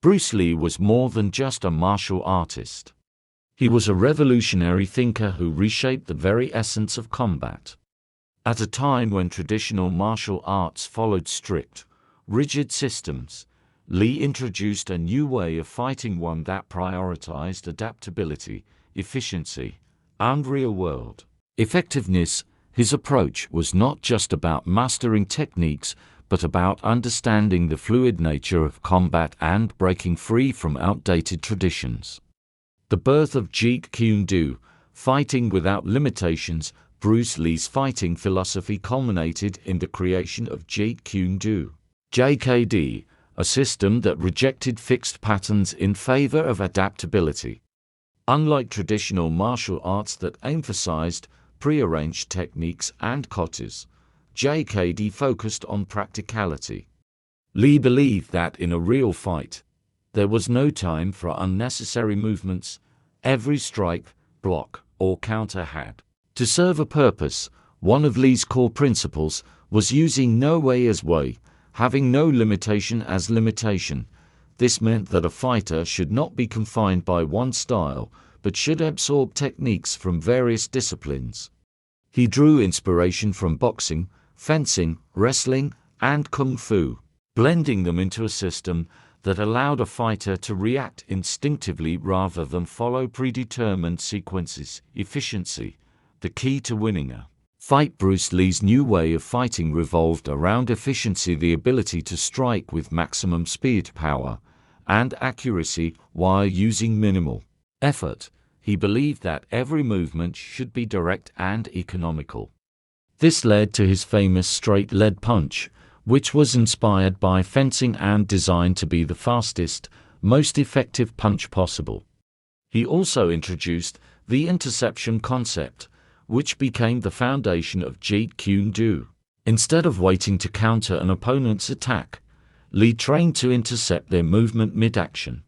Bruce Lee was more than just a martial artist. He was a revolutionary thinker who reshaped the very essence of combat. At a time when traditional martial arts followed strict, rigid systems, Lee introduced a new way of fighting, one that prioritized adaptability, efficiency, and real-world effectiveness. His approach was not just about mastering techniques, but about understanding the fluid nature of combat and breaking free from outdated traditions. The birth of Jeet Kune Do, fighting without limitations. Bruce Lee's fighting philosophy culminated in the creation of Jeet Kune Do, JKD, a system that rejected fixed patterns in favor of adaptability. Unlike traditional martial arts that emphasized prearranged techniques and katas, JKD focused on practicality. Lee believed that in a real fight, there was no time for unnecessary movements. Every strike, block, or counter had to serve a purpose. One of Lee's core principles was using no way as way, having no limitation as limitation. This meant that a fighter should not be confined by one style, but should absorb techniques from various disciplines. He drew inspiration from boxing, fencing, wrestling, and kung fu, blending them into a system that allowed a fighter to react instinctively rather than follow predetermined sequences. Efficiency, the key to winning a fight. Bruce Lee's new way of fighting revolved around efficiency, the ability to strike with maximum speed, power, and accuracy while using minimal effort. He believed that every movement should be direct and economical. This led to his famous straight lead punch, which was inspired by fencing and designed to be the fastest, most effective punch possible. He also introduced the interception concept, which became the foundation of Jeet Kune Do. Instead of waiting to counter an opponent's attack, Lee trained to intercept their movement mid-action.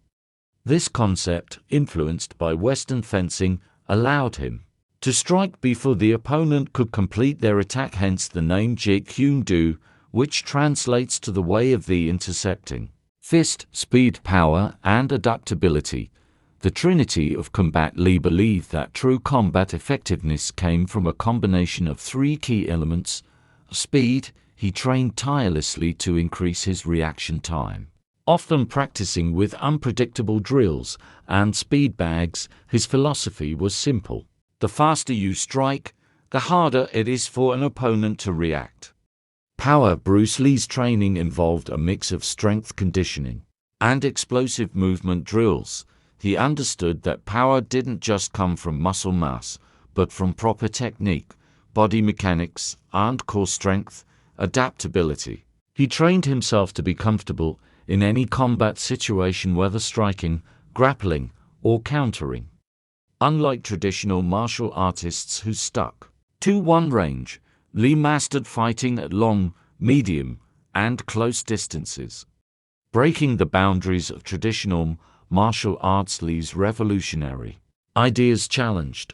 This concept, influenced by Western fencing, allowed him to strike before the opponent could complete their attack, hence the name Jeet Kune Do, which translates to the way of the intercepting fist. Speed, power, and adaptability, the trinity of combat. Lee believed that true combat effectiveness came from a combination of three key elements. Speed, he trained tirelessly to increase his reaction time, often practicing with unpredictable drills and speed bags. His philosophy was simple: the faster you strike, the harder it is for an opponent to react. Power, Bruce Lee's training involved a mix of strength conditioning and explosive movement drills. He understood that power didn't just come from muscle mass, but from proper technique, body mechanics, and core strength. Adaptability, he trained himself to be comfortable in any combat situation, whether striking, grappling, or countering. Unlike traditional martial artists who stuck to one range, Lee mastered fighting at long, medium, and close distances, breaking the boundaries of traditional martial arts. Lee's revolutionary ideas challenged